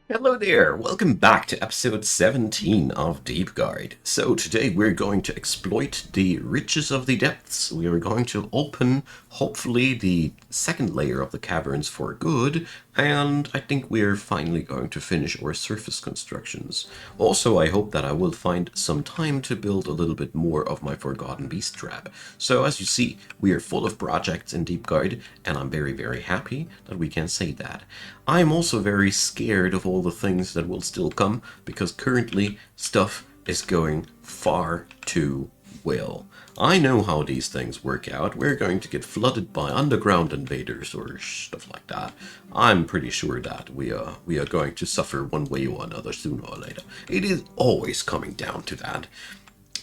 Hello there, welcome back to episode 17 of Deep Guide. So today we're going to exploit the riches of the depths. We are going to open, hopefully, the second layer of the caverns for good, and I think we're finally going to finish our surface constructions. Also, I hope that I will find some time to build a little bit more of my Forgotten Beast trap. So as you see, we are full of projects in Deep Guide, and I'm very happy that we can say that. I'm also very scared of all the things that will still come, because currently stuff is going far too well. I know how these things work out. We're going to get flooded by underground invaders or stuff like that. I'm pretty sure that we are going to suffer one way or another sooner or later. It is always coming down to that,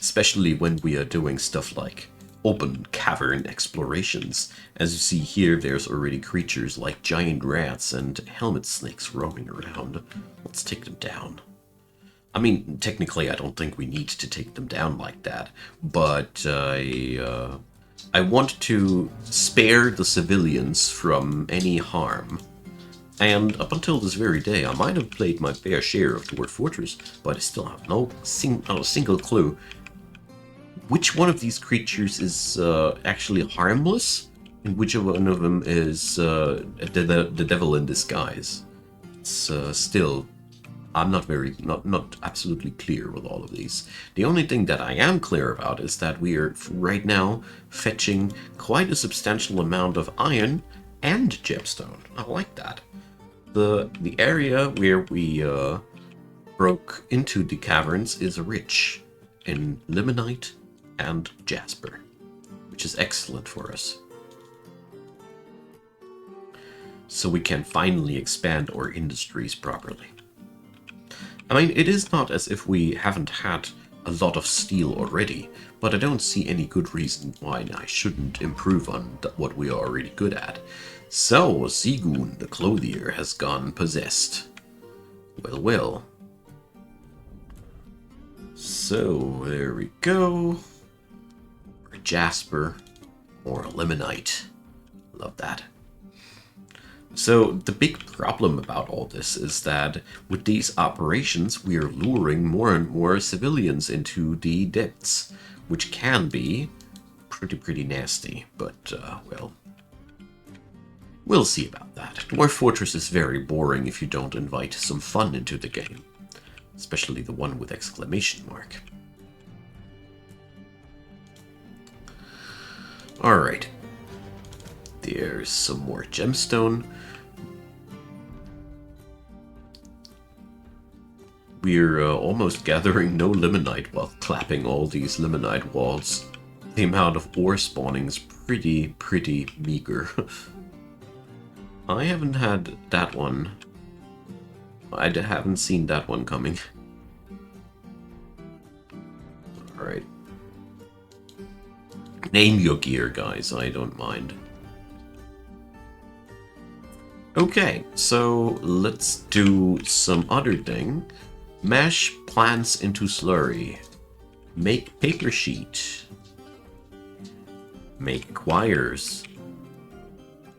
especially when we are doing stuff like open cavern explorations. As you see here, there's already creatures like giant rats and helmet snakes roaming around. Let's take them down. I mean, technically, I don't think we need to take them down like that, but I want to spare the civilians from any harm. And up until this very day, I might have played my fair share of Dwarf Fortress, but I still have not a single clue which one of these creatures is actually harmless, and which one of them is the devil in disguise. It's still, I'm not absolutely clear with all of these. The only thing that I am clear about is that we are right now fetching quite a substantial amount of iron and gemstone. I like that. The area where we broke into the caverns is rich in limonite and jasper, which is excellent for us. So we can finally expand our industries properly. I mean, it is not as if we haven't had a lot of steel already, but I don't see any good reason why I shouldn't improve on what we are already good at. So, Sigun, the clothier, has gone possessed. Well. So, there we go. Jasper or limonite. Love that. So the big problem about all this is that with these operations we are luring more and more civilians into the depths, which can be pretty nasty, but well, we'll see about that. Dwarf Fortress is very boring if you don't invite some fun into the game, especially the one with exclamation mark. Alright. There's some more gemstone. We're almost gathering no limonite while clapping all these limonite walls. The amount of ore spawning is pretty meager. I haven't had that one. I haven't seen that one coming. Alright. Name your gear, guys. I don't mind. Okay, so let's do some other thing. Mash plants into slurry. Make paper sheet. Make quires.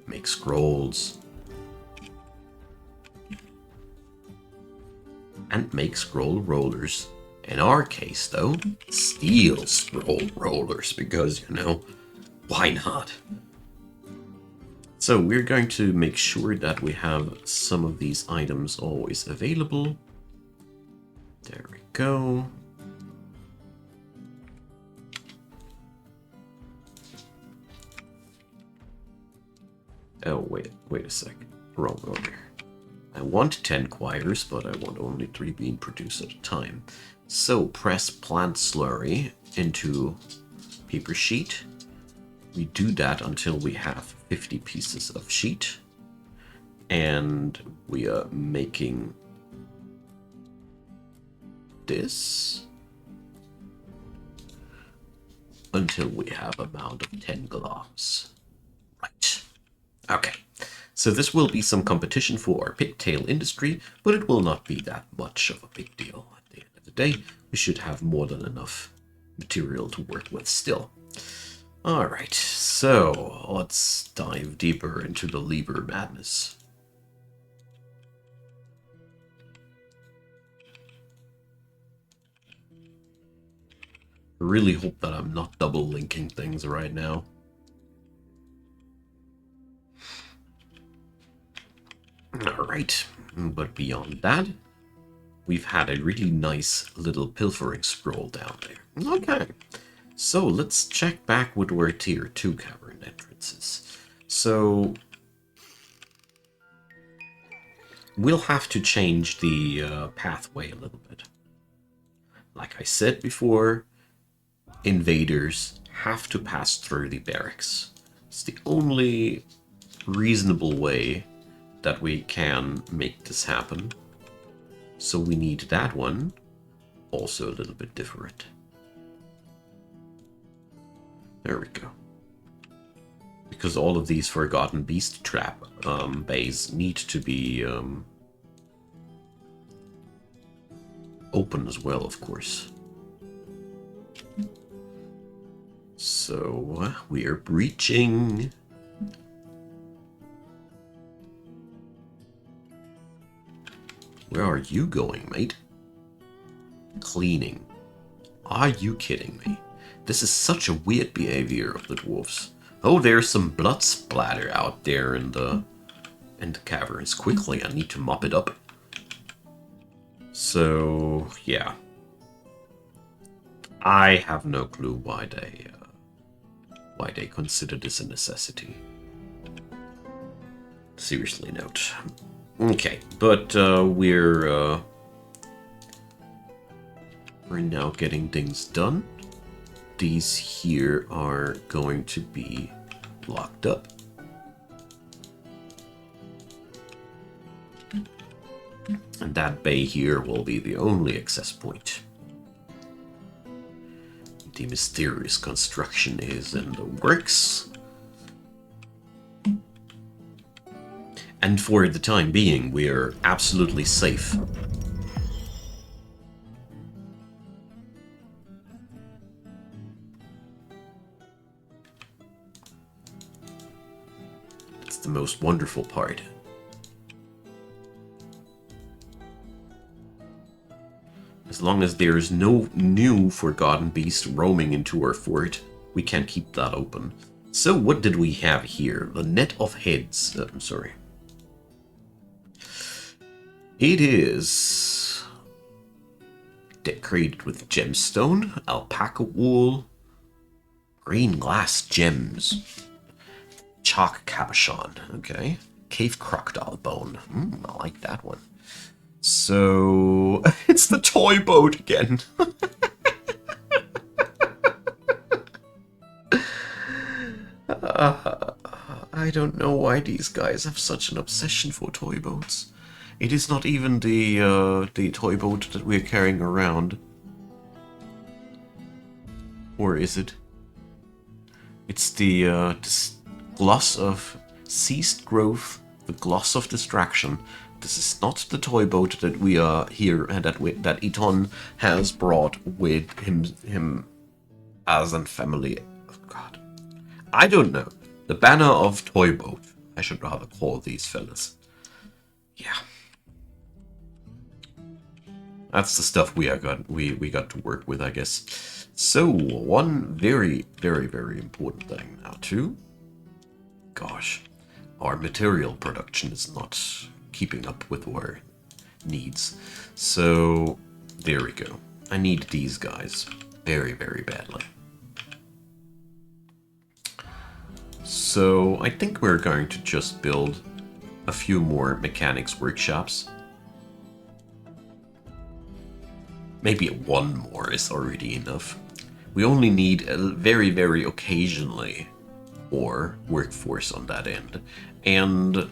Make scrolls. And make scroll rollers. In our case, though, steel scroll rollers, because, you know, why not? So we're going to make sure that we have some of these items always available. There we go. Oh, wait a sec. Wrong order. I want 10 quires, but I want only 3 being produced at a time. So press plant slurry into paper sheet. We do that until we have 50 pieces of sheet. And we are making this until we have amount of 10 gloves. Right. Okay. So this will be some competition for our pigtail industry, but it will not be that much of a big deal. At the end of the day, we should have more than enough material to work with still. Alright, so let's dive deeper into the lever madness. really hope that I'm not double linking things right now. Alright, but beyond that, we've had a really nice little pilfering scroll down there. Okay, so let's check back with our tier 2 cavern entrances. So we'll have to change the pathway a little bit. Like I said before, invaders have to pass through the barracks. It's the only reasonable way that we can make this happen. So we need that one also a little bit different. There we go. Because all of these Forgotten Beast trap bays need to be open as well, of course. So we are breaching. Where are you going, mate? Cleaning. Are you kidding me? This is such a weird behavior of the dwarves. Oh, there's some blood splatter out there in the caverns. Quickly, I need to mop it up. So, yeah. I have no clue why they consider this a necessity. Seriously, note. Okay, but we're now getting things done. These here are going to be locked up. And that bay here will be the only access point. The mysterious construction is in the works. And for the time being, we're absolutely safe. It's the most wonderful part. As long as there's no new Forgotten Beast roaming into our fort, we can keep that open. So what did we have here? The net of heads. I'm sorry. It is decorated with gemstone, alpaca wool, green glass gems, chalk cabochon, okay, cave crocodile bone. I like that one. So it's the toy boat again. I don't know why these guys have such an obsession for toy boats. It is not even the toy boat that we're carrying around. Or is it? It's the gloss of ceased growth, the gloss of distraction. This is not the toy boat that we are here and that Eton has brought with him as a family. Oh God, I don't know. The banner of toy boat. I should rather call these fellas. Yeah. That's the stuff we got to work with, I guess. So, one very, very, very important thing now, too. Gosh, our material production is not keeping up with our needs. So, there we go. I need these guys very, very badly. So, I think we're going to just build a few more mechanics workshops. Maybe one more is already enough. We only need a very, very occasionally more workforce on that end. And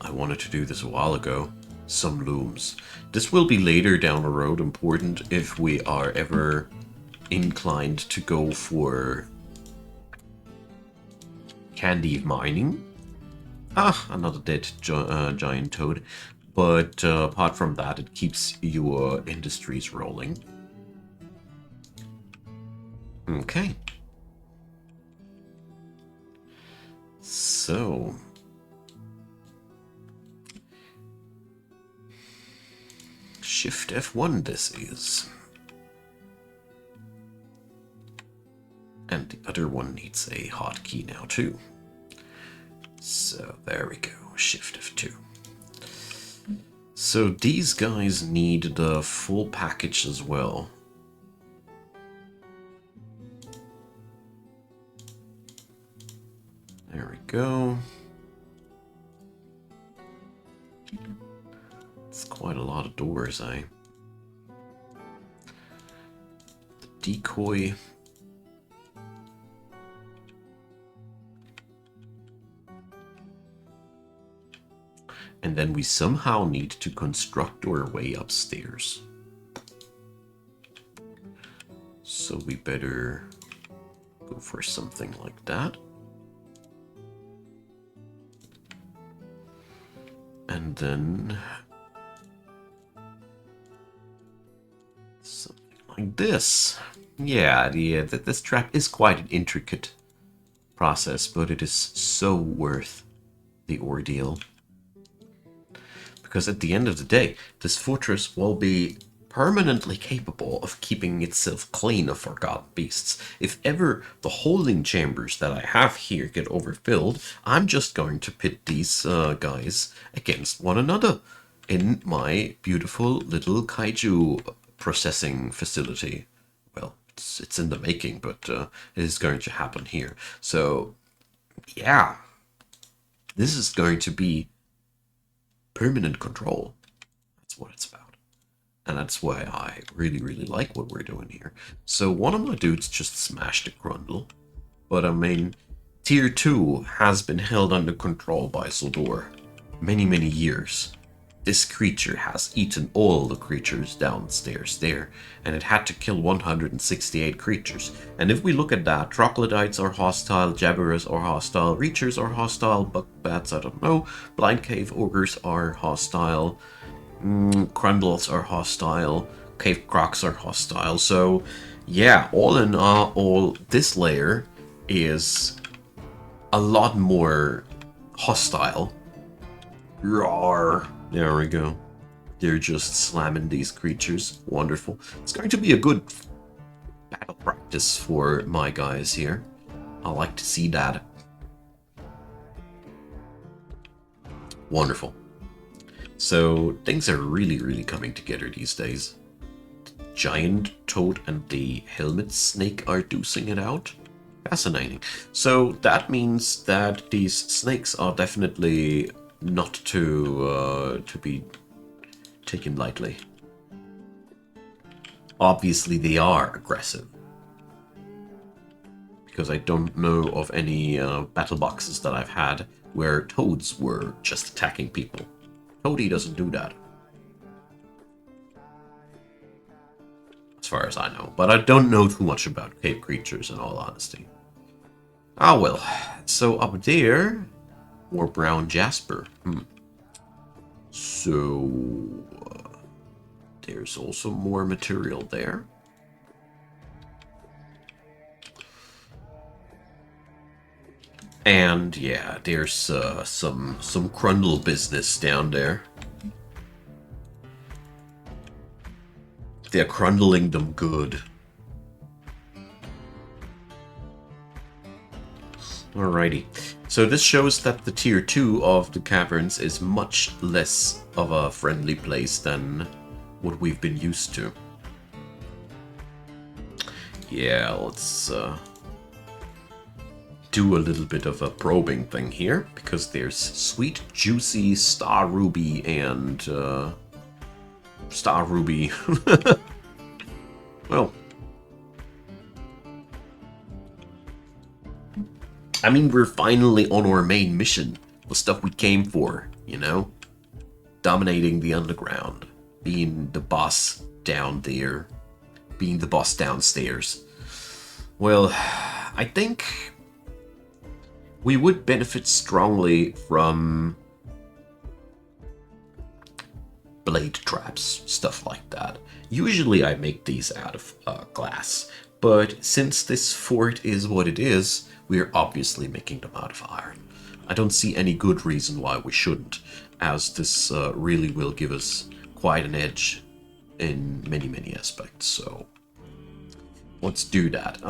I wanted to do this a while ago, some looms. This will be later down the road important if we are ever inclined to go for candy mining. Another dead giant toad. But apart from that, it keeps your industries rolling. Okay. So. Shift F1 this is. the other one needs a hotkey now too. So there we go, Shift F2. So these guys need the full package as well. There we go. It's quite a lot of doors, eh? The decoy. And then we somehow need to construct our way upstairs. So we better go for something like that. And then something like this. Yeah, this trap is quite an intricate process, but it is so worth the ordeal. Because at the end of the day, this fortress will be permanently capable of keeping itself clean of forgotten beasts. If ever the holding chambers that I have here get overfilled, I'm just going to pit these guys against one another in my beautiful little kaiju processing facility. Well, it's in the making, but it is going to happen here. So, yeah, this is going to be permanent control. That's what it's about. And that's why I really, really like what we're doing here. So one of my dudes just smashed a Grundle. But I mean, Tier 2 has been held under control by Sildor many, many years. This creature has eaten all the creatures downstairs there, and it had to kill 168 creatures. And if we look at that, troglodytes are hostile, jabberers are hostile, reachers are hostile, buckbats I don't know, blind cave ogres are hostile, Crundles are hostile, cave crocs are hostile. So yeah, all in all, this layer is a lot more hostile. Roar. There we go. They're just slamming these creatures. Wonderful. It's going to be a good battle practice for my guys here. I like to see that. Wonderful. So things are really, really coming together these days. The giant toad and the helmet snake are deucing it out. Fascinating. So that means that these snakes are definitely not to be taken lightly. Obviously they are aggressive. Because I don't know of any battle boxes that I've had where toads were just attacking people. Toadie doesn't do that. As far as I know. But I don't know too much about cave creatures in all honesty. Ah well. So up there, more brown jasper. So there's also more material there. And yeah, there's some Crundle business down there. They're Crundling them good. Alrighty. So this shows that the tier 2 of the caverns is much less of a friendly place than what we've been used to. Yeah, let's do a little bit of a probing thing here, because there's sweet, juicy Star Ruby and Star Ruby. Well, I mean, we're finally on our main mission. The stuff we came for, you know? Dominating the underground. Being the boss down there. Being the boss downstairs. Well, I think we would benefit strongly from blade traps, stuff like that. Usually I make these out of glass, but since this fort is what it is, we're obviously making them out of iron. I don't see any good reason why we shouldn't, as this really will give us quite an edge in many, many aspects, so let's do that.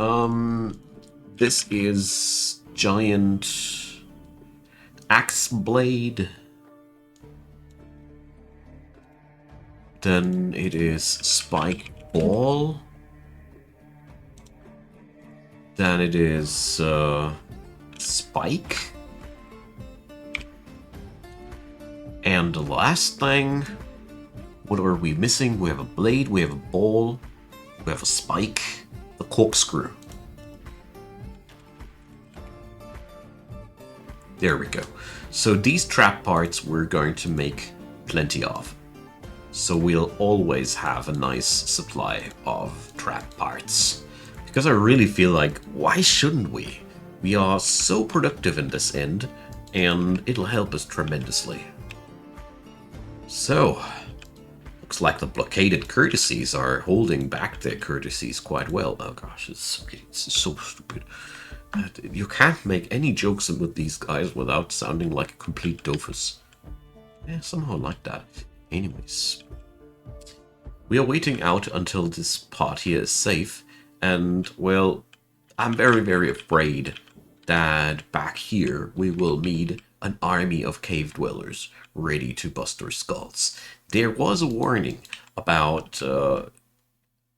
this is giant axe blade. Then it is spike ball. Then it is spike. And the last thing, what are we missing? We have a blade, we have a ball, we have a spike, the corkscrew. There we go. So these trap parts we're going to make plenty of. So we'll always have a nice supply of trap parts. Because I really feel like, why shouldn't we? We are so productive in this end, and it'll help us tremendously. So, looks like the blockaded courtesies are holding back their courtesies quite well. Oh gosh, it's so stupid. You can't make any jokes with these guys without sounding like a complete doofus. Yeah, somehow like that. Anyways, we are waiting out until this part here is safe, and, well, I'm very, very afraid that back here we will meet an army of cave dwellers ready to bust our skulls. There was a warning about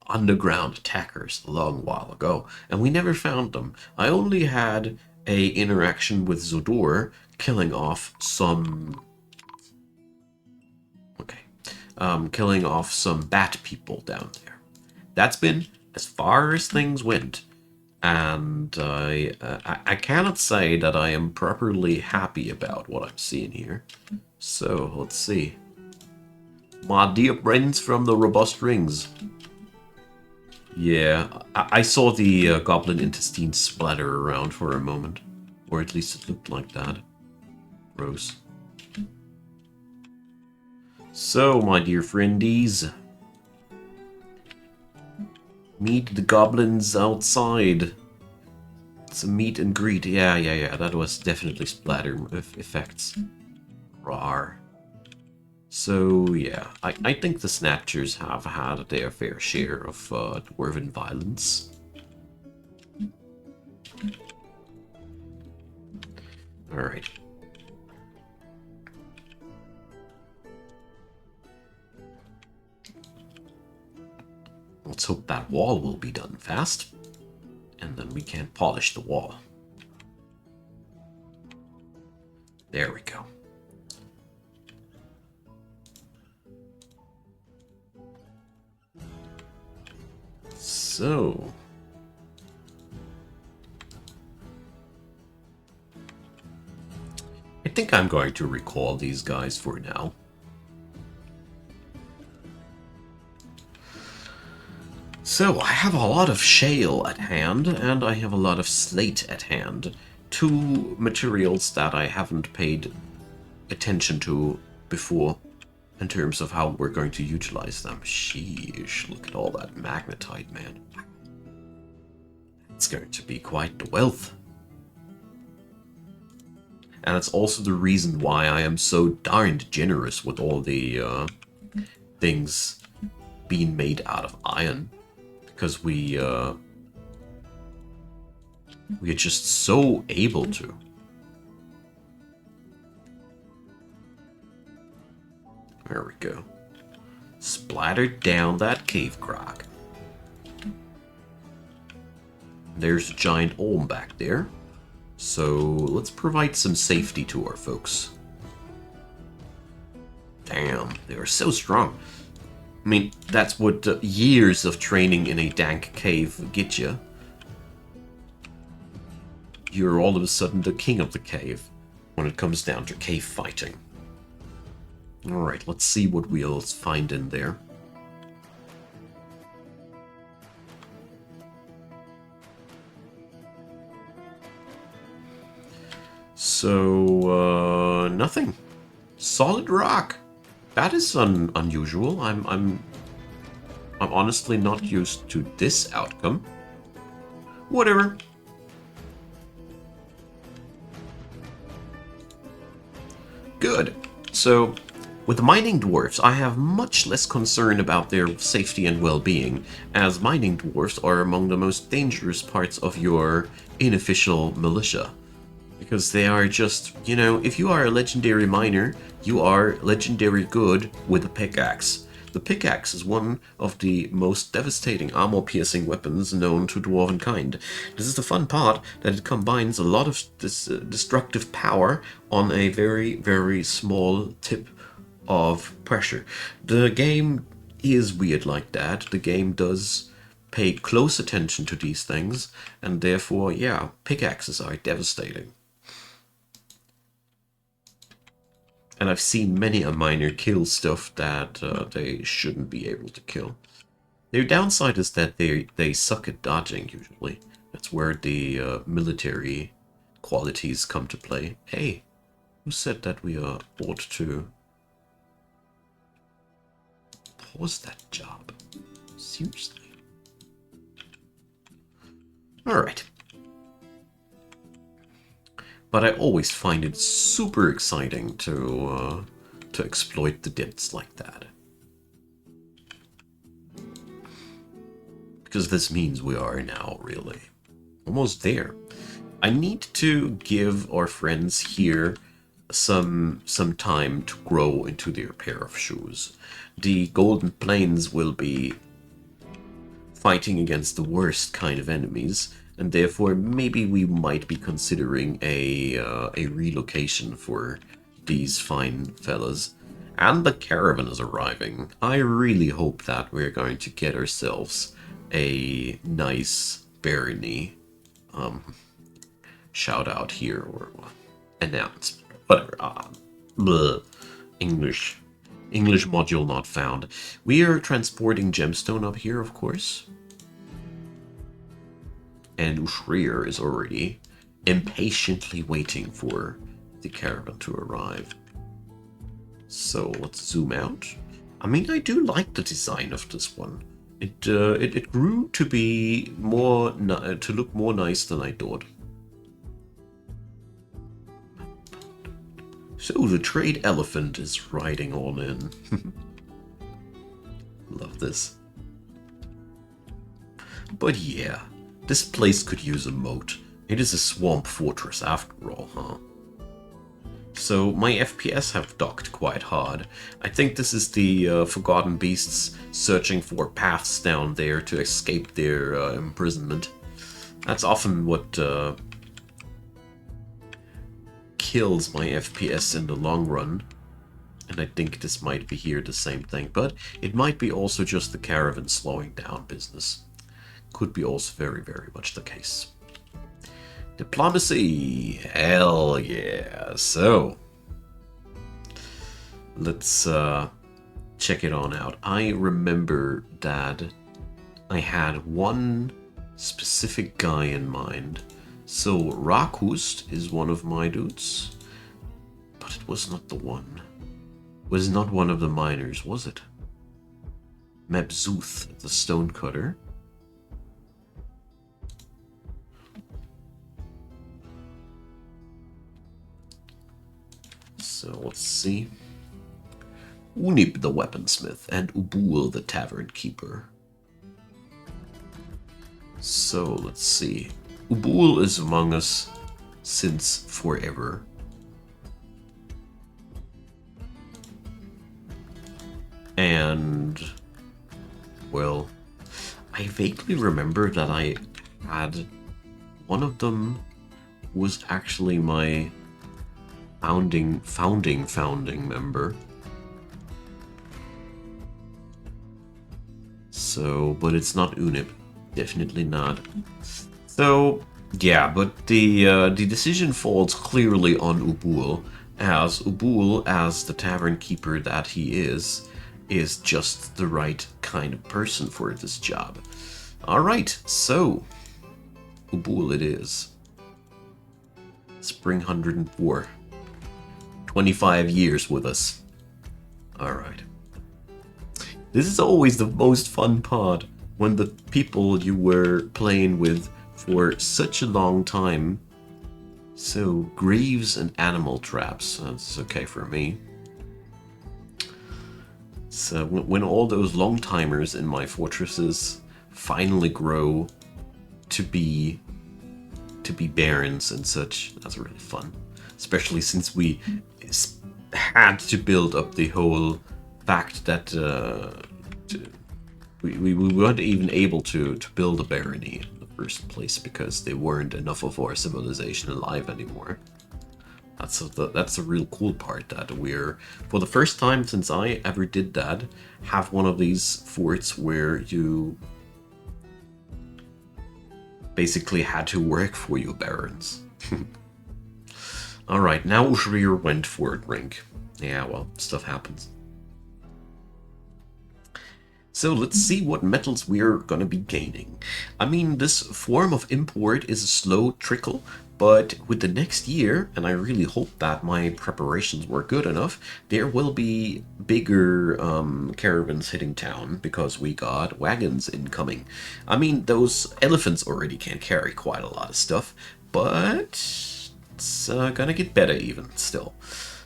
underground attackers a long while ago, and we never found them. I only had a interaction with Zodor killing off some... killing off some bat people down there. That's been as far as things went. And I cannot say that I am properly happy about what I'm seeing here. So, let's see. My dear friends from the Robust Rings. Yeah, I saw the goblin intestine splatter around for a moment. Or at least it looked like that. Gross. So, my dear friendies. Meet the goblins outside. It's a meet and greet. Yeah. That was definitely splatter effects. Rawr. So, yeah. I think the Snatchers have had their fair share of dwarven violence. Alright. Let's hope that wall will be done fast, and then we can polish the wall. There we go. So... I think I'm going to recall these guys for now. So, I have a lot of shale at hand, and I have a lot of slate at hand. Two materials that I haven't paid attention to before in terms of how we're going to utilize them. Sheesh, look at all that magnetite, man. It's going to be quite the wealth. And it's also the reason why I am so darned generous with all the things being made out of iron. Because we are just so able to. There we go. Splattered down that cave grog. There's a giant olm back there. So let's provide some safety to our folks. Damn, they are so strong. I mean, that's what years of training in a dank cave get you. You're all of a sudden the king of the cave when it comes down to cave fighting. Alright, let's see what we'll find in there. So, nothing. Solid rock. That is unusual. I'm honestly not used to this outcome. Whatever. Good. So, With mining dwarfs, I have much less concern about their safety and well-being, as mining dwarfs are among the most dangerous parts of your unofficial militia. Because they are just, you know, if you are a legendary miner, you are legendary good with a pickaxe. The pickaxe is one of the most devastating armor-piercing weapons known to dwarven kind. This is the fun part, that it combines a lot of destructive power on a very, very small tip of pressure. The game is weird like that. The game does pay close attention to these things, and therefore, yeah, pickaxes are devastating. And I've seen many a miner kill stuff that they shouldn't be able to kill. Their downside is that they suck at dodging, usually. That's where the military qualities come to play. Hey, who said that we ought to pause that job? Seriously? Alright. But I always find it super exciting to exploit the depths like that. Because this means we are now really almost there. I need to give our friends here some time to grow into their pair of shoes. The Golden Plains will be fighting against the worst kind of enemies, and therefore maybe we might be considering a relocation for these fine fellas. And the caravan is arriving. I really hope that we're going to get ourselves a nice barony shout out here, or announcement, whatever. English module not found. We are transporting gemstone up here, of course. And Ushrir is already impatiently waiting for the caravan to arrive. So let's zoom out. I mean, I do like the design of this one. It grew to be more to look more nice than I thought. So the trade elephant is riding on in. Love this. But yeah. This place could use a moat. It is a swamp fortress after all, huh? So my FPS have docked quite hard. I think this is the Forgotten Beasts searching for paths down there to escape their imprisonment. That's often what kills my FPS in the long run. And I think this might be here the same thing, but it might be also just the caravan slowing down business. Could be also very, very much the case. Diplomacy! Hell yeah! So, let's check it on out. I remember that I had one specific guy in mind. So, Rakust is one of my dudes, but it was not the one. It was not one of the miners, was it? Mebzuth, the stonecutter. So let's see. Unib the weaponsmith and Ubul the tavern keeper. So let's see. Ubul is among us since forever. And, well, I vaguely remember that I had one of them was actually my founding member. So, but it's not Unib. Definitely not. So, yeah, but the decision falls clearly on Ubul, as the tavern keeper that he is just the right kind of person for this job. Alright, so, Ubul it is. Spring 104. 25 years with us. Alright. This is always the most fun part, when the people you were playing with for such a long time. So, graves and animal traps, that's okay for me. So when all those long timers in my fortresses finally grow to be barons and such, that's really fun. Especially since we had to build up the whole fact that we weren't even able to build a barony in the first place because there weren't enough of our civilization alive anymore. That's the real cool part, that we're, for the first time since I ever did that, have one of these forts where you basically had to work for your barons. Alright, now Ushrir went for a drink. Yeah, well, stuff happens. So let's see what metals we're gonna be gaining. I mean, this form of import is a slow trickle, but with the next year, and I really hope that my preparations were good enough, there will be bigger caravans hitting town because we got wagons incoming. I mean, those elephants already can carry quite a lot of stuff, but it's gonna get better even still.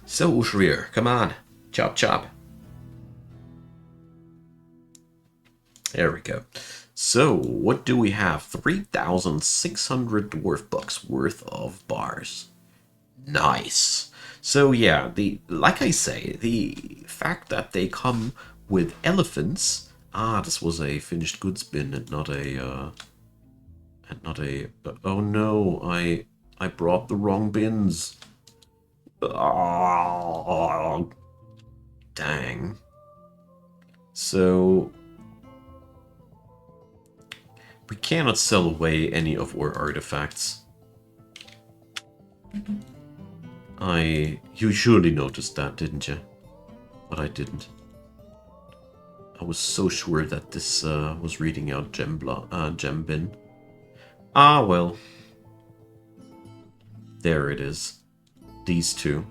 So Ushrir, come on, chop chop. There we go. So, what do we have? 3,600 dwarf bucks worth of bars. Nice. So yeah, like I say, the fact that they come with elephants. Ah, this was a finished goods bin and not a oh no, I brought the wrong bins. Oh, dang. So we cannot sell away any of our artifacts. You surely noticed that, didn't you? But I didn't. I was so sure that this was reading out gem bin. Ah, well. There it is. These two.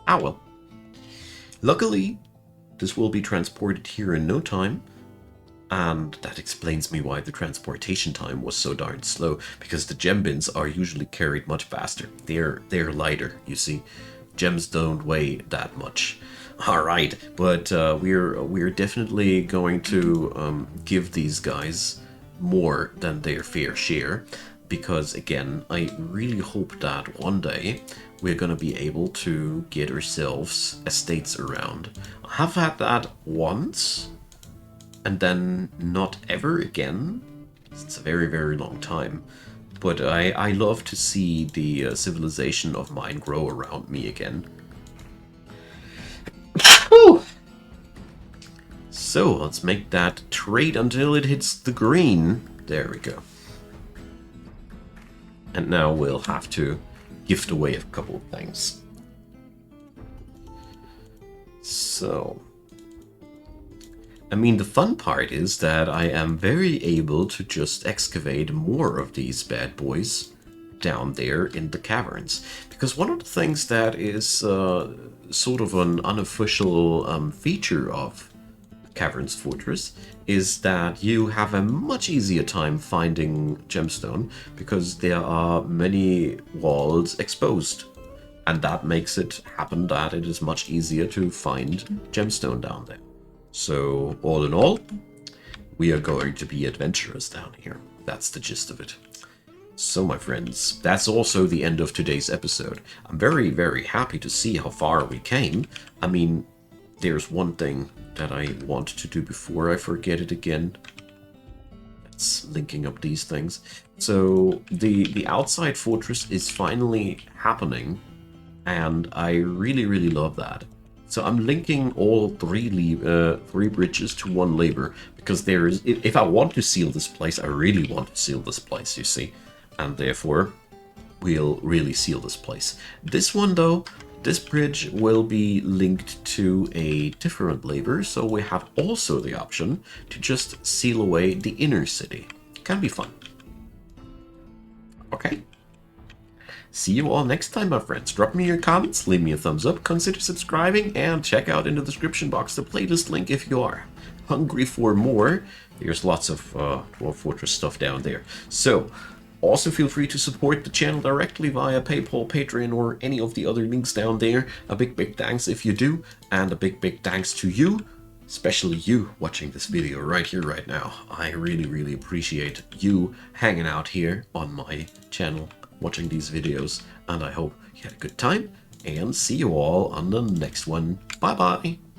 Ah, well. Luckily, this will be transported here in no time. And that explains me why the transportation time was so darn slow, because the gem bins are usually carried much faster. They're lighter, you see. Gems don't weigh that much. All right, but we're definitely going to give these guys more than their fair share, because again, I really hope that one day we're gonna be able to get ourselves estates around. I have had that once. And then not ever again. It's a very, very long time. But I love to see the civilization of mine grow around me again. So let's make that trade until it hits the green. There we go. And now we'll have to gift away a couple of things. So I mean, the fun part is that I am very able to just excavate more of these bad boys down there in the caverns. Because one of the things that is sort of an unofficial feature of Cavern's Fortress is that you have a much easier time finding gemstone because there are many walls exposed. And that makes it happen that it is much easier to find gemstone down there. So, all in all, we are going to be adventurous down here. That's the gist of it. So, my friends, that's also the end of today's episode. I'm very, very happy to see how far we came. I mean, there's one thing that I want to do before I forget it again. That's linking up these things. So, the outside fortress is finally happening, and I really, really love that. So I'm linking all three bridges to one lever, because there is, if I want to seal this place, I really want to seal this place, you see. And therefore, we'll really seal this place. This one though, this bridge will be linked to a different lever, so we have also the option to just seal away the inner city. Can be fun. Okay. See you all next time, my friends. Drop me your comments, leave me a thumbs up, consider subscribing, and check out in the description box the playlist link if you are hungry for more. There's lots of Dwarf Fortress stuff down there. So, Also, feel free to support the channel directly via PayPal, Patreon, or any of the other links down there. A big thanks if you do, and a big thanks to you, especially you watching this video right here, right now. I really appreciate you hanging out here on my channel, watching these videos, and I hope you had a good time, and see you all on the next one. Bye bye!